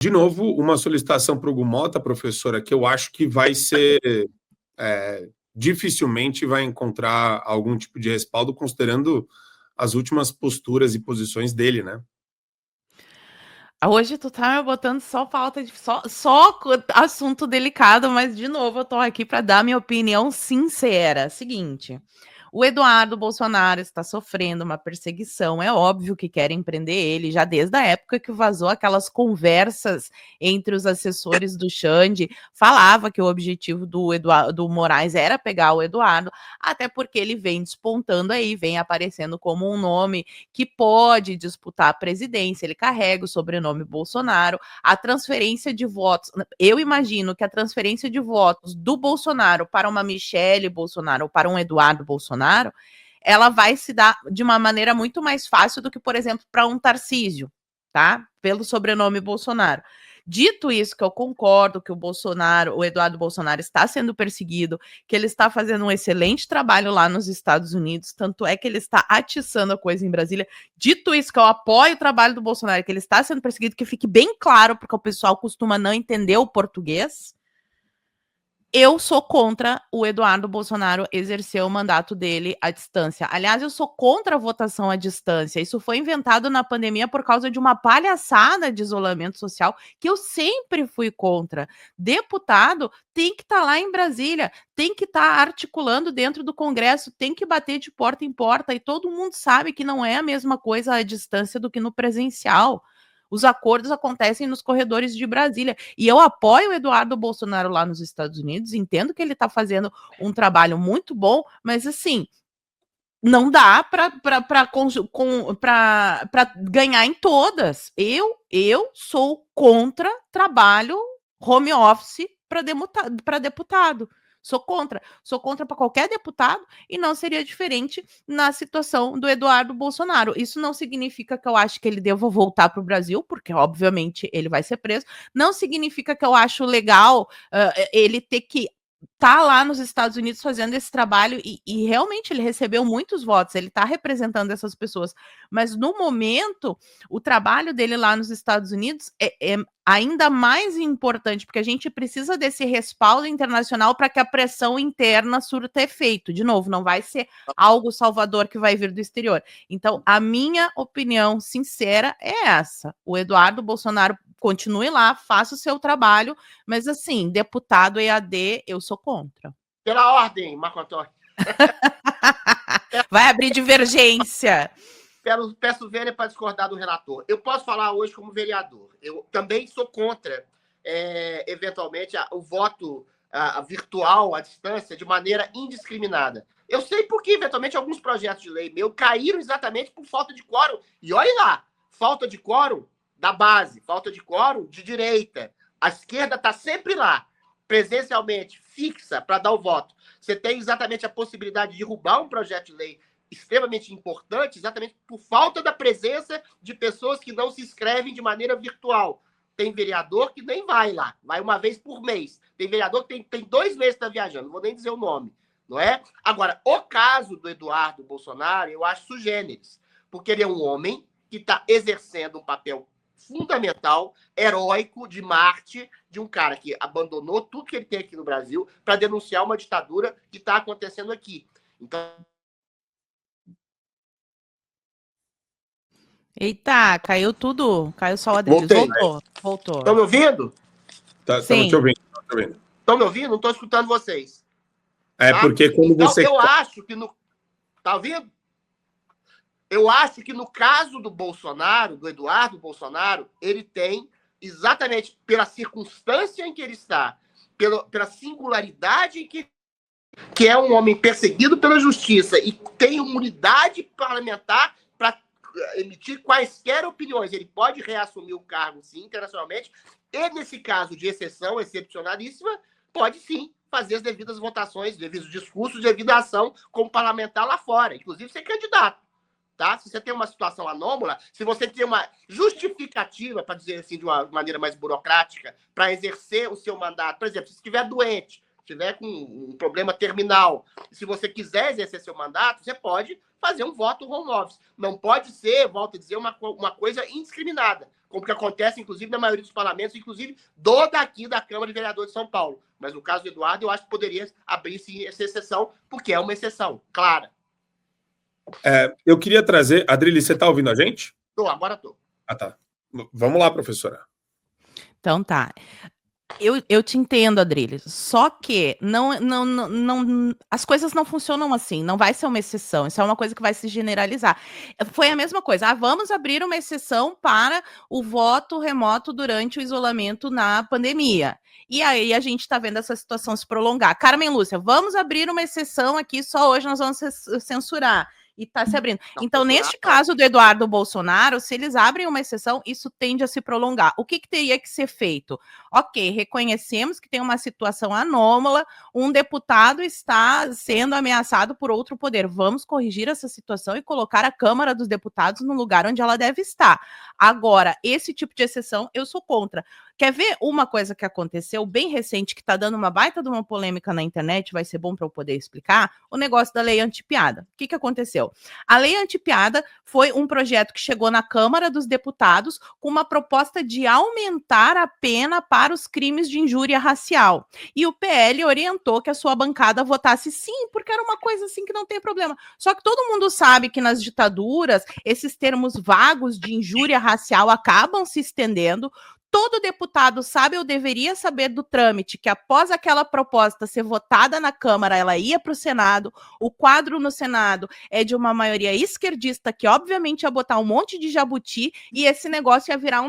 De novo, uma solicitação para o Gumota, professora, que eu acho que vai ser dificilmente vai encontrar algum tipo de respaldo, considerando as últimas posturas e posições dele, né? Hoje tu tá me botando só falta de só assunto delicado, mas de novo eu tô aqui para dar minha opinião sincera. Seguinte, o Eduardo Bolsonaro está sofrendo uma perseguição. É óbvio que querem prender ele, já desde a época que vazou aquelas conversas entre os assessores do Xande. Falava que o objetivo do Moraes era pegar o Eduardo, até porque ele vem despontando aí, vem aparecendo como um nome que pode disputar a presidência. Ele carrega o sobrenome Bolsonaro. A transferência de votos, eu imagino que a transferência de votos do Bolsonaro para uma Michele Bolsonaro ou para um Eduardo Bolsonaro, ela vai se dar de uma maneira muito mais fácil do que, por exemplo, para um Tarcísio, tá? Pelo sobrenome Bolsonaro. Dito isso, que eu concordo que o Eduardo Bolsonaro está sendo perseguido, que ele está fazendo um excelente trabalho lá nos Estados Unidos, tanto é que ele está atiçando a coisa em Brasília. Dito isso, que eu apoio o trabalho do Bolsonaro, que ele está sendo perseguido, que fique bem claro, porque o pessoal costuma não entender o português. Eu sou contra o Eduardo Bolsonaro exercer o mandato dele à distância. Aliás, eu sou contra a votação à distância. Isso foi inventado na pandemia por causa de uma palhaçada de isolamento social que eu sempre fui contra. Deputado tem que estar lá em Brasília, tem que estar articulando dentro do Congresso, tem que bater de porta em porta, e todo mundo sabe que não é a mesma coisa à distância do que no presencial. Os acordos acontecem nos corredores de Brasília. E eu apoio o Eduardo Bolsonaro lá nos Estados Unidos, entendo que ele está fazendo um trabalho muito bom, mas assim, não dá para ganhar em todas. Eu sou contra trabalho home office para deputado. Sou contra para qualquer deputado, e não seria diferente na situação do Eduardo Bolsonaro. Isso não significa que eu acho que ele deva voltar para o Brasil, porque obviamente ele vai ser preso. Não significa que eu acho legal ele ter que tá lá nos Estados Unidos fazendo esse trabalho, e realmente ele recebeu muitos votos, ele está representando essas pessoas, mas no momento o trabalho dele lá nos Estados Unidos é ainda mais importante, porque a gente precisa desse respaldo internacional para que a pressão interna surta efeito. De novo, não vai ser algo salvador que vai vir do exterior. Então, a minha opinião sincera é essa: o Eduardo Bolsonaro continue lá, faça o seu trabalho, mas assim, deputado EAD, eu sou contra. Pela ordem, Marco Antônio. Vai abrir divergência. Peço vênia para discordar do relator. Eu posso falar hoje como vereador. Eu também sou contra, eventualmente, o voto virtual, à distância, de maneira indiscriminada. Eu sei porque, eventualmente, alguns projetos de lei meu caíram exatamente por falta de quórum. E olha lá, falta de quórum da base, falta de quórum de direita. A esquerda está sempre lá, presencialmente, fixa, para dar o voto. Você tem exatamente a possibilidade de derrubar um projeto de lei extremamente importante, exatamente por falta da presença de pessoas que não se inscrevem de maneira virtual. Tem vereador que nem vai lá, vai uma vez por mês. Tem vereador que tem 2 meses que está viajando, não vou nem dizer o nome, não é? Agora, o caso do Eduardo Bolsonaro, eu acho sui generis, porque ele é um homem que está exercendo um papel fundamental, heróico, de Marte, de um cara que abandonou tudo que ele tem aqui no Brasil para denunciar uma ditadura que está acontecendo aqui. Então, eita, caiu tudo. Caiu só o Adriles. Voltou. Estão me ouvindo? Estamos te ouvindo. Estão me ouvindo? Não estou escutando vocês. É porque quando então, você... eu acho que no... Tá ouvindo? Eu acho que no caso do Bolsonaro, do Eduardo Bolsonaro, ele tem, exatamente pela circunstância em que ele está, pela singularidade que é um homem perseguido pela justiça e tem imunidade parlamentar para emitir quaisquer opiniões. Ele pode reassumir o cargo, sim, internacionalmente, e nesse caso de exceção excepcionalíssima, pode sim fazer as devidas votações, devidos discursos, devida ação como parlamentar lá fora, inclusive ser candidato. Tá? Se você tem uma situação anômala, se você tem uma justificativa, para dizer assim de uma maneira mais burocrática, para exercer o seu mandato, por exemplo, se estiver doente, estiver com um problema terminal, se você quiser exercer seu mandato, você pode fazer um voto home office. Não pode ser, volto a dizer, uma coisa indiscriminada, como que acontece, inclusive, na maioria dos parlamentos, inclusive do daqui da Câmara de Vereadores de São Paulo. Mas no caso do Eduardo, eu acho que poderia abrir sim essa exceção, porque é uma exceção, clara. Eu queria trazer... Adriles, você está ouvindo a gente? Agora estou. Ah, tá. Vamos lá, professora. Então tá. Eu te entendo, Adriles. Só que não, as coisas não funcionam assim. Não vai ser uma exceção. Isso é uma coisa que vai se generalizar. Foi a mesma coisa. Vamos abrir uma exceção para o voto remoto durante o isolamento na pandemia. E aí a gente está vendo essa situação se prolongar. Carmen Lúcia, vamos abrir uma exceção aqui, só hoje nós vamos censurar. E está se abrindo. Então, neste caso do Eduardo Bolsonaro, se eles abrem uma exceção, isso tende a se prolongar. O que teria que ser feito? Ok, reconhecemos que tem uma situação anômala, um deputado está sendo ameaçado por outro poder. Vamos corrigir essa situação e colocar a Câmara dos Deputados no lugar onde ela deve estar. Agora, esse tipo de exceção, eu sou contra. Quer ver uma coisa que aconteceu bem recente, que está dando uma baita de uma polêmica na internet, vai ser bom para eu poder explicar? O negócio da lei antipiada. O que aconteceu? A lei antipiada foi um projeto que chegou na Câmara dos Deputados com uma proposta de aumentar a pena para os crimes de injúria racial. E o PL orientou que a sua bancada votasse sim, porque era uma coisa assim que não tem problema. Só que todo mundo sabe que nas ditaduras, esses termos vagos de injúria racial acabam se estendendo. Todo deputado sabe ou deveria saber do trâmite que após aquela proposta ser votada na Câmara, ela ia para o Senado. O quadro no Senado é de uma maioria esquerdista que obviamente ia botar um monte de jabuti e esse negócio ia virar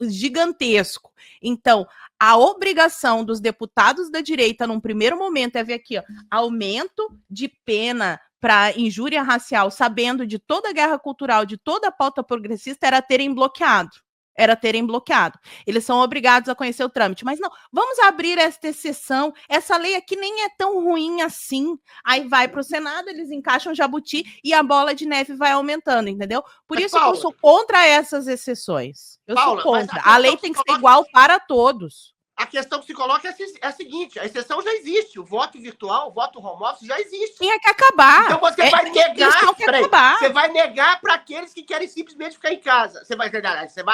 gigantesco. Então, a obrigação dos deputados da direita num primeiro momento é ver aqui, ó, aumento de pena para injúria racial, sabendo de toda a guerra cultural, de toda a pauta progressista, era terem bloqueado. Eles são obrigados a conhecer o trâmite. Mas não, vamos abrir esta exceção. Essa lei aqui nem é tão ruim assim. Aí vai para o Senado, eles encaixam jabuti e a bola de neve vai aumentando, entendeu? Por isso Paula, que eu sou contra essas exceções. Paula, sou contra. A lei tem que ser igual para todos. A questão que se coloca é a seguinte: a exceção já existe, o voto virtual, o voto home office já existe. Tinha que acabar. Então você vai negar, acabar. Você vai negar para aqueles que querem simplesmente ficar em casa. Você vai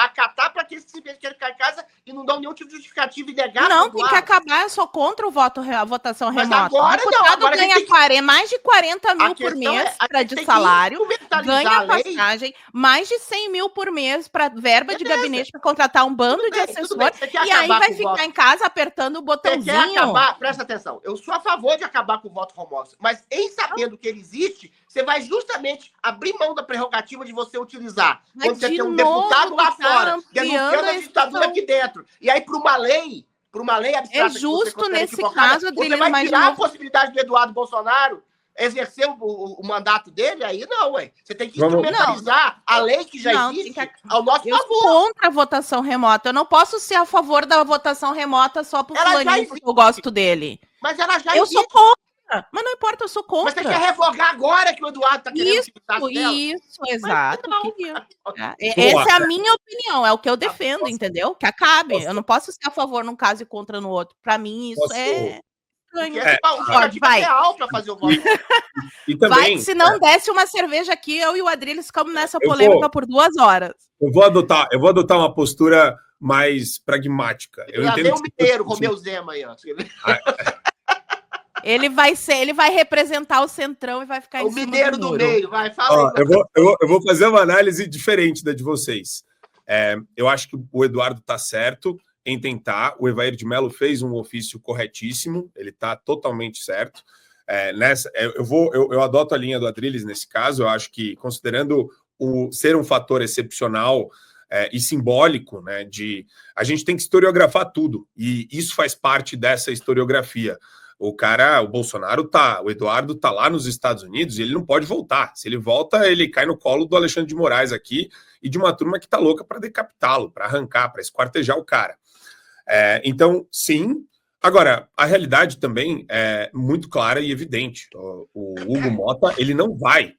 acatar para aqueles que simplesmente querem ficar em casa e não dão nenhum tipo de justificativa e negar. Não, tem que acabar. Eu sou contra a votação remota. Agora o deputado não. Agora ganha mais de 40 mil por mês de salário, ganha passagem, mais de 100 mil por mês para verba de gabinete para contratar um bando de assessor e aí vai ficar em casa apertando o botãozinho. Você quer acabar? Presta atenção. Eu sou a favor de acabar com o voto home office, mas em sabendo que ele existe, você vai justamente abrir mão da prerrogativa de você utilizar. Mas quando você tem um deputado lá fora, denunciando a ditadura aqui dentro. E aí, para uma lei abstrata... É justo nesse caso, você vai tirar a possibilidade do Eduardo Bolsonaro exercer o mandato dele, aí não, ué. Você tem que instrumentalizar a lei que já existe ao nosso favor. Eu sou contra a votação remota. Eu não posso ser a favor da votação remota só por fulaninho, porque eu gosto dele. Mas ela já existe. Eu sou contra. Mas não importa, eu sou contra. Mas você quer revogar agora que o Eduardo está querendo Isso, exato. Essa é a minha opinião, é o que eu defendo, entendeu? Que acabe. Eu não posso ser a favor num caso e contra no outro. Para mim, isso é... Vai para fazer o voto. E também, vai, se não desse uma cerveja aqui, eu e o Adriles ficamos nessa polêmica por 2 horas. Eu vou adotar uma postura mais pragmática. Eu entendo o mineiro, Romeu Zema aí, ó. Ele vai representar o Centrão e vai ficar em cima mineiro do meio, vai, fala aí. Eu vou fazer uma análise diferente da de vocês. Eu acho que o Eduardo está certo em tentar. O Evair de Mello fez um ofício corretíssimo, ele está totalmente certo. Eu adoto a linha do Adriles nesse caso. Eu acho que, considerando ser um fator excepcional e simbólico, né, a gente tem que historiografar tudo, e isso faz parte dessa historiografia. O Bolsonaro o Eduardo tá lá nos Estados Unidos e ele não pode voltar. Se ele volta, ele cai no colo do Alexandre de Moraes aqui e de uma turma que tá louca para decapitá-lo, para arrancar, para esquartejar o cara. Então, sim. Agora, a realidade também é muito clara e evidente. O Hugo Mota, ele não vai,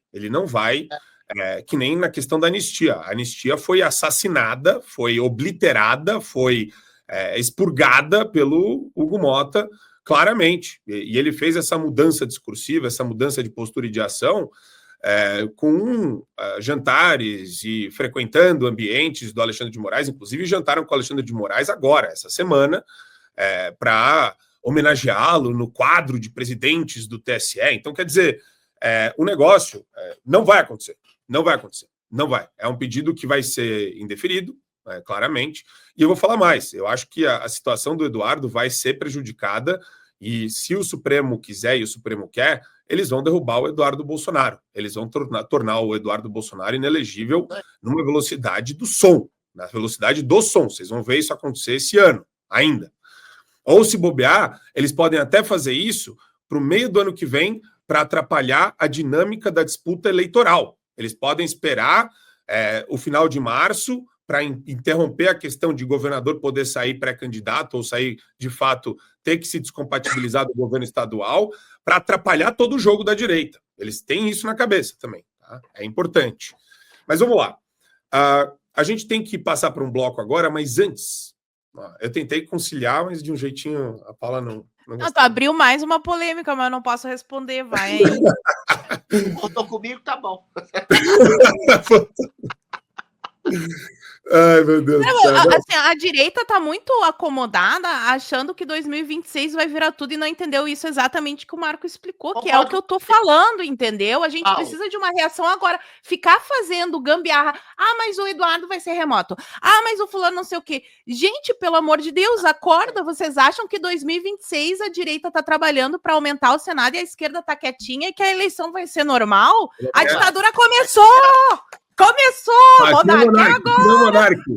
que nem na questão da anistia. A anistia foi assassinada, foi obliterada, foi expurgada pelo Hugo Mota, claramente. E ele fez essa mudança discursiva, essa mudança de postura e de ação com jantares e frequentando ambientes do Alexandre de Moraes, inclusive jantaram com o Alexandre de Moraes agora, essa semana, para homenageá-lo no quadro de presidentes do TSE. Então, quer dizer, o negócio não vai acontecer. Não vai acontecer. Não vai. É um pedido que vai ser indeferido, claramente. E eu vou falar mais. Eu acho que a situação do Eduardo vai ser prejudicada e se o Supremo quiser e o Supremo quer, eles vão derrubar o Eduardo Bolsonaro. Eles vão tornar o Eduardo Bolsonaro inelegível numa velocidade do som. Na velocidade do som. Vocês vão ver isso acontecer esse ano ainda. Ou se bobear, eles podem até fazer isso para o meio do ano que vem para atrapalhar a dinâmica da disputa eleitoral. Eles podem esperar o final de março para interromper a questão de governador poder sair pré-candidato ou sair, de fato, ter que se descompatibilizar do governo estadual para atrapalhar todo o jogo da direita. Eles têm isso na cabeça também. Tá? É importante. Mas vamos lá. A gente tem que passar para um bloco agora, mas antes... Eu tentei conciliar, mas de um jeitinho a Paula não tu abriu mais uma polêmica, mas eu não posso responder, vai aí. Voltou comigo, tá bom. Ai, meu Deus do céu. Assim, a direita tá muito acomodada, achando que 2026 vai virar tudo e não entendeu isso exatamente que o Marco explicou, que é o que eu tô falando, entendeu? A gente precisa de uma reação agora. Ficar fazendo gambiarra. Mas o Eduardo vai ser remoto. Mas o fulano não sei o quê. Gente, pelo amor de Deus, acorda. Vocês acham que 2026 a direita tá trabalhando para aumentar o Senado e a esquerda tá quietinha e que a eleição vai ser normal? A ditadura começou! Começou! Monarque agora! Monarque.